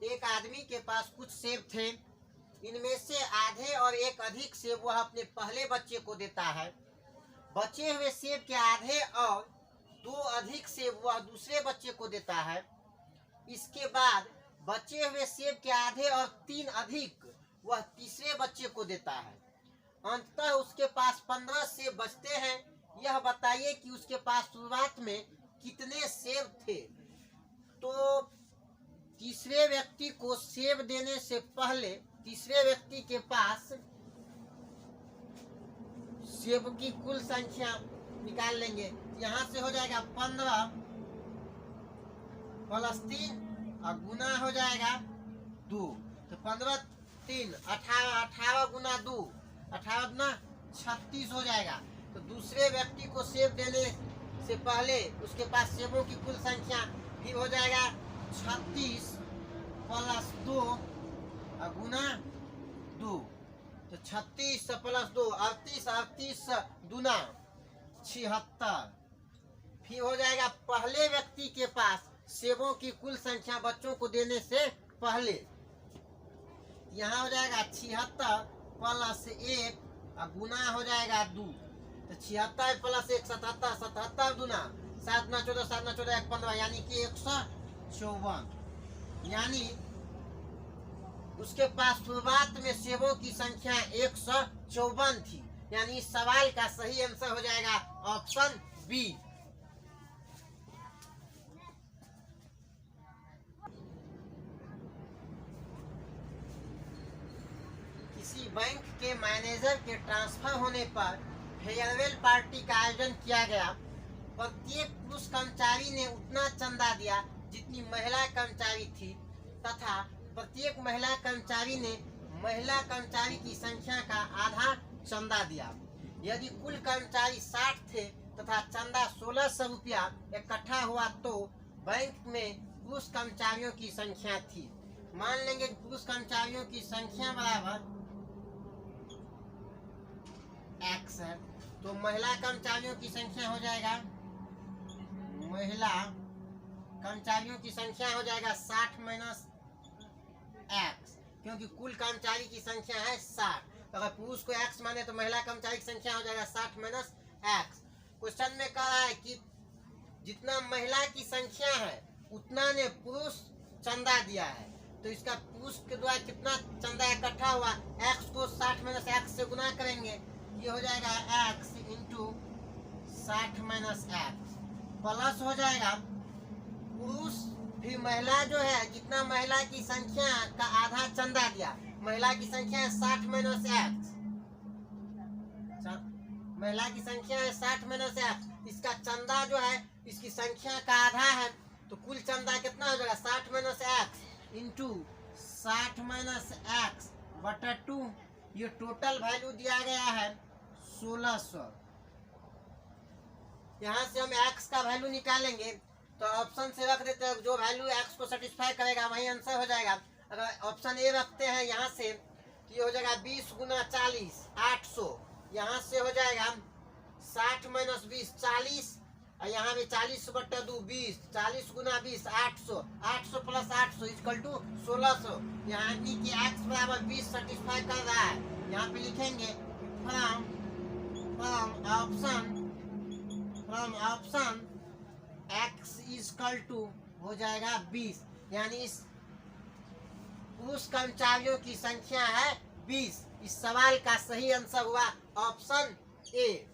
एक आदमी के पास कुछ सेब थे। इनमें से आधे और एक अधिक सेब वह अपने पहले बच्चे को देता है। बचे हुए सेब के आधे और 2 अधिक सेब वह दूसरे बच्चे को देता है। इसके बाद बचे हुए सेब के आधे और 3 अधिक वह तीसरे बच्चे को देता है। अंततः उसके पास 15 सेब बचते हैं। यह बताइए कि उसके पास शुरुआत में कितने सेब थे। तो तीसरे व्यक्ति को सेब देने से पहले तीसरे व्यक्ति के पास सेब की कुल संख्या निकाल लेंगे। यहाँ से हो जाएगा 15 प्लस 3 और गुना हो जाएगा 2। तो 15 3 18, 18 गुना 2 18 गुना 36 हो जाएगा। तो दूसरे व्यक्ति को सेब देने से पहले उसके पास सेबों की कुल संख्या भी हो जाएगा 36 प्लस 2 और गुना 2। तो 36 प्लस 2 38, 38 दूना 76। फिर हो जाएगा पहले व्यक्ति के पास सेबों की कुल संख्या बच्चों को देने से पहले। यहाँ हो जाएगा 76 प्लस 1 और गुना हो जाएगा 2। तो 76 प्लस 1 77, 77 दूना 7 गुना 14, 7 गुना 14 1 15, यानी कि 154। यानी उसके पास शुरुआत में सेबों की संख्या 154 थी। यानी इस सवाल का सही आंसर हो जाएगा ऑप्शन बी। किसी बैंक के मैनेजर के ट्रांसफर होने पर फेयरवेल पार्टी का आयोजन किया गया। प्रत्येक पुरुष कर्मचारी ने उतना चंदा दिया जितनी महिला कर्मचारी थी तथा प्रत्येक महिला कर्मचारी ने महिला कर्मचारी की संख्या का आधा चंदा दिया। यदि कुल कर्मचारी 60 थे तथा चंदा 1600 रुपया इकट्ठा हुआ तो बैंक में पुरुष कर्मचारियों की संख्या थी। मान लेंगे कि पुरुष कर्मचारियों की संख्या बराबर x है, तो महिला कर्मचारियों की संख्या हो जाएगा महिला कर्मचारियों की संख्या हो जाएगा 60 माइनस x, क्योंकि कुल कर्मचारी की संख्या है 60। तो अगर पुरुष को x माने तो महिला कर्मचारी की संख्या हो जाएगा 60 माइनस x। क्वेश्चन में कह रहा है कि जितना महिला की संख्या है उतना ने पुरुष चंदा दिया है। तो इसका पुरुष के द्वारा कितना चंदा इकट्ठा हुआ, x को 60 माइनस x से गुना करेंगे। ये हो जाएगा x into 60 minus x plus हो जाएगा पुरुष फिर महिला जो है जितना महिला की संख्या का आधा चंदा दिया। महिला की संख्या है 60 माइनस x, महिला की संख्या है 60 माइनस x। इसका चंदा जो है इसकी संख्या का आधा है, तो कुल चंदा कितना हो जाएगा 60 minus x into 60 minus x बटा 2। ये टोटल वैल्यू दिया गया है 1600। यहाँ से हम x का वैल्यू निकालेंगे तो ऑप्शन से रख देते हैं, जो वैल्यू x को सेटिस्फाई करेगा वही आंसर हो जाएगा। अगर ऑप्शन ए रखते हैं यहाँ से तो ये हो जाएगा 20 गुना 40 800। यहाँ से हो जाएगा 60 माइनस 20 40, और यहाँ भी 40 बटा 2 20, 40 गुना 20 800, 800 प्लस 800 इक्वल टू 1600। यानी कि x बराबर 20 सेटिस्फाई कर रहा है। यहाँ पे लिखेंगे from option x equal to हो जाएगा 20। यानी इस पुरुष कर्मचारियों की संख्या है 20। इस सवाल का सही आंसर हुआ ऑप्शन ए।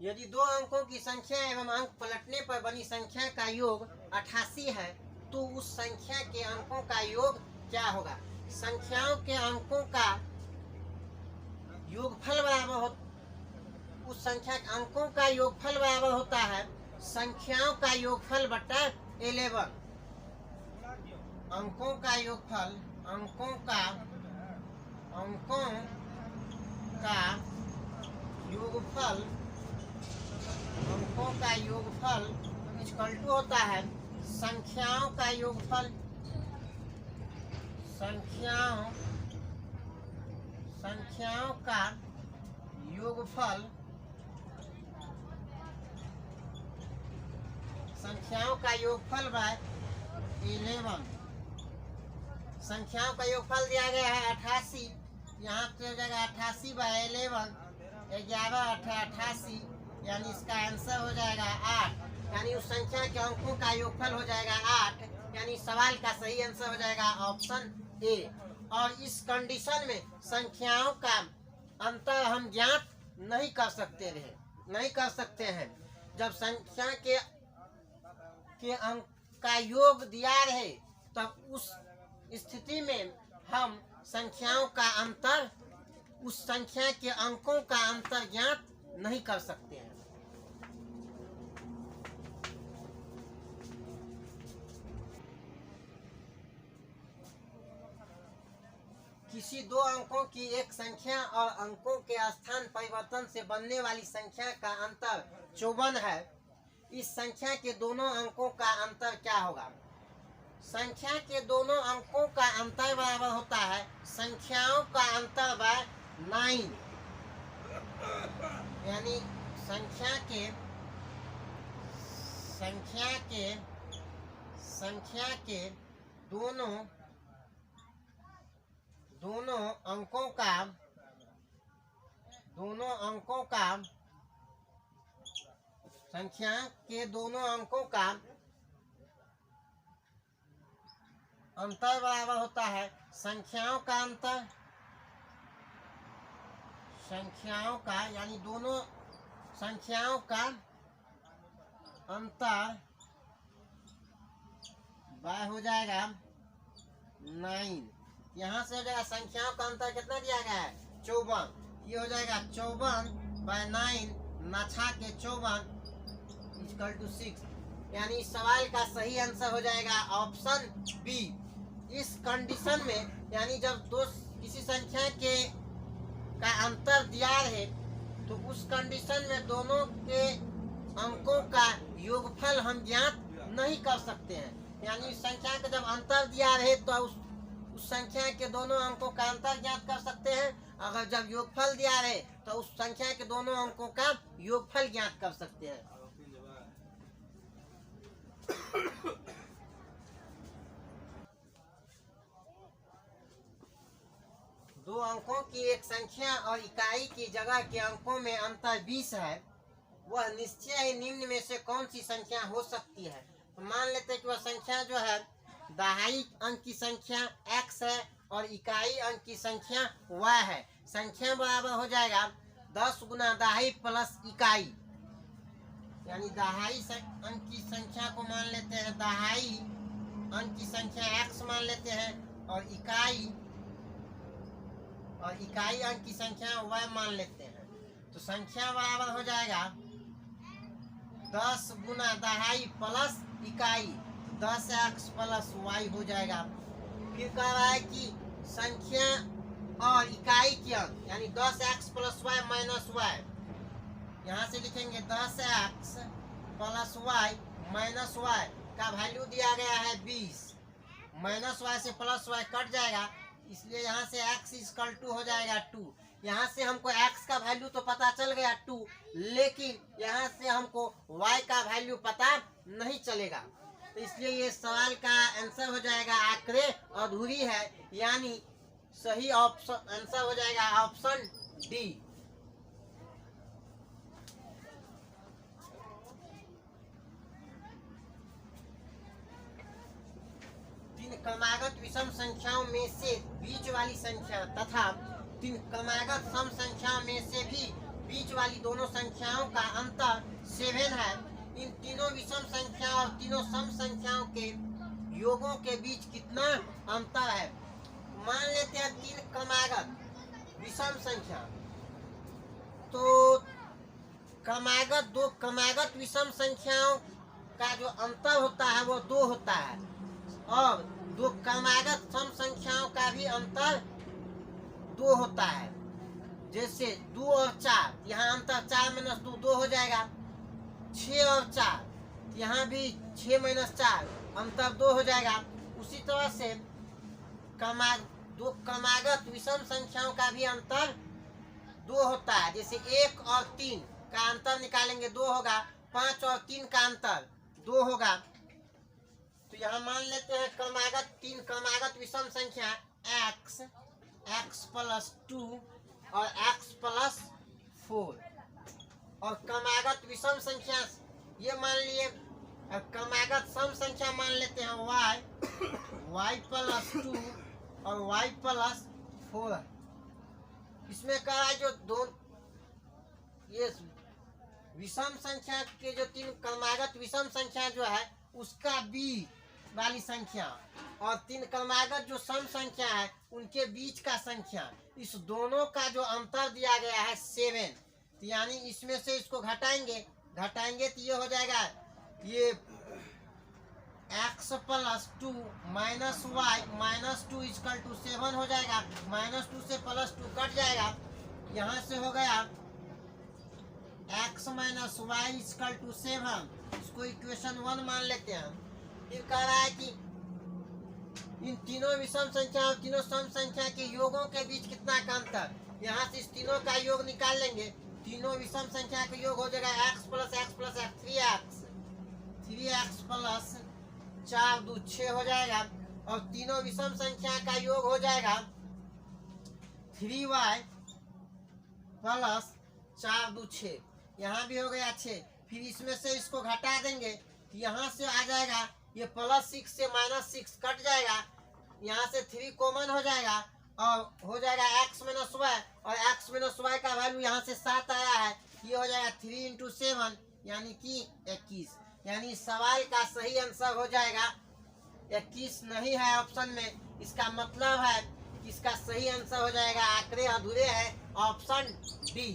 यदि 2 अंकों की संख्या एवं अंक पलटने पर बनी संख्या का योग 88 है तो उस संख्या के अंकों का योग क्या होगा। संख्याओं के अंकों का योगफल बराबर हो, उस संख्या के अंकों का योगफल बराबर होता है संख्याओं का योगफल बटा 11। अंकों का योगफल अंकों का योगफल इक्वल टू होता है संख्याओं का योगफल संख्याओं का योगफल बाय 11। संख्याओं का योगफल दिया गया है 88। यहाँ पे हो जाएगा 88 बाय 11, 11 88, यानी इसका आंसर हो जाएगा 8। यानी उस संख्या के अंकों का योगफल हो जाएगा 8, यानी सवाल का सही आंसर हो जाएगा ऑप्शन ए। और इस कंडीशन में संख्याओं का अंतर हम ज्ञात नहीं कर सकते हैं। जब संख्या के अंक का योग दिया रहे तब उस स्थिति में हम संख्याओं का अंतर, उस संख्या के अंकों का अंतर ज्ञात नहीं कर सकते हैं। किसी दो अंकों की एक संख्या और अंकों के स्थान परिवर्तन से बनने वाली संख्या का अंतर 54 है। इस संख्या के दोनों अंकों का अंतर क्या होगा? संख्या के दोनों अंकों का अंतर बराबर होता है संख्याओं का अंतर बाय 9। यानी संख्या के दोनों अंकों का संख्या के दोनों अंकों का अंतर बराबर होता है संख्याओं का अंतर, यानी दोनों संख्याओं का अंतर बाय हो जाएगा 9। यहाँ से हो जाएगा संख्याओं का अंतर कितना दिया गया है 54, ये हो जाएगा 54 बाय 9 नाछा के 54 इक्वल टू 6। यानी इस सवाल का सही आंसर हो जाएगा ऑप्शन बी। इस कंडीशन में यानी जब किसी संख्या का अंतर दिया रहे तो उस कंडीशन में दोनों के अंकों का योगफल हम ज्ञात नहीं कर सकते हैं। यानी इस संख्या का जब अंतर दिया रहे तो उस संख्या के दोनों अंकों का अंतर ज्ञात कर सकते हैं। अगर जब योगफल दिया रहे तो उस संख्या के दोनों अंकों का योगफल ज्ञात कर सकते हैं। दो अंकों की एक संख्या और इकाई की जगह के अंकों में अंतर 20 है, वह निश्चय ही निम्न में से कौन सी संख्या हो सकती है? तो मान लेते हैं कि वह संख्या जो है दहाई अंक की संख्या x है और इकाई अंक की संख्या y है। संख्या बराबर हो जाएगा 10 गुना दहाई प्लस इकाई, यानी दहाई अंक की संख्या को मान लेते हैं दहाई अंक की संख्या x मान लेते हैं और इकाई अंक की संख्या y मान लेते हैं। तो संख्या बराबर हो जाएगा 10 गुना दहाई प्लस इकाई 10x प्लस y हो जाएगा। फिर कह रहा है कि संख्या और इकाई के अंक यानी 10x plus y minus y, यहाँ से लिखेंगे 10x plus y minus y का वैल्यू दिया गया है 20। माइनस y से प्लस y कट जाएगा, इसलिए यहाँ से x इक्वल टू हो जाएगा 2। यहाँ से हमको x का वैल्यू तो पता चल गया 2, लेकिन यहाँ से हमको y का वैल्यू पता नहीं चलेगा। तो इसलिए ये सवाल का आंसर हो जाएगा आंकड़े अधूरी है, यानी सही ऑप्शन आंसर हो जाएगा ऑप्शन डी। तीन क्रमागत विषम संख्याओं में से बीच वाली संख्या तथा तीन क्रमागत सम संख्याओं में से भी बीच वाली दोनों संख्याओं का अंतर 7 है। इन तीनों विषम संख्या और तीनों सम संख्याओं के योगों के बीच कितना अंतर है? मान लेते हैं तीन क्रमागत विषम संख्या, तो दो क्रमागत विषम संख्याओं का जो अंतर होता है वो 2 होता है, और दो क्रमागत सम संख्याओं का भी अंतर 2 होता है। जैसे 2 और 4, यहाँ अंतर 4 माइनस 2 2 हो जाएगा। 6 और 4, यहाँ भी 6 माइनस 4 अंतर 2 हो जाएगा। उसी तरह से दो क्रमागत विषम संख्याओं का भी अंतर 2 होता है। जैसे 1 और 3 का अंतर निकालेंगे 2 होगा, 5 और 3 का अंतर 2 होगा। तो यहाँ मान लेते हैं क्रमागत 3 क्रमागत विषम संख्या x, x प्लस 2 और x प्लस 4, और क्रमागत विषम संख्या ये मान लिए। और क्रमागत सम संख्या मान लेते हैं y, y प्लस 2 और y प्लस 4। इसमें कहा है जो दो ये विषम संख्या के जो 3 क्रमागत विषम संख्या जो है उसका बीच वाली संख्या और 3 क्रमागत जो सम संख्या है उनके बीच का संख्या, इस दोनों का जो अंतर दिया गया है 7। तो यानी इसमें से इसको घटाएंगे तो ये हो जाएगा, ये x plus 2 minus y minus 2 equal to 7 हो जाएगा। -2 से +2 कट जाएगा, यहाँ से हो गया x minus y equal to 7। इसको इक्वेशन 1 मान लेते हैं। फिर कह रहा है कि इन तीनों विषम संख्या और तीनों सम संख्या के योगों के बीच कितना का अंतर, यहाँ से इस तीनों का योग निकाल लेंगे। तीनों विषम संख्या का योग हो जाएगा x plus x plus x 3x plus 4 2 6 हो जाएगा, और तीनों विषम संख्या का योग हो जाएगा 3y प्लस 4 2 6। यहाँ भी हो गया 6। फिर इसमें से इसको घटा देंगे तो यहाँ से आ जाएगा ये +6 से -6 कट जाएगा, यहाँ से 3 कॉमन हो जाएगा और हो जाएगा x माइनस वाई, और x माइनस वाई का वैल्यू यहाँ से 7 आया है। ये हो जाएगा 3 × 7 यानी कि 21। यानी सवाल का सही आंसर हो जाएगा 21 नहीं है ऑप्शन में। इसका मतलब है कि इसका सही आंसर हो जाएगा, आंकड़े अधूरे हैं, ऑप्शन डी।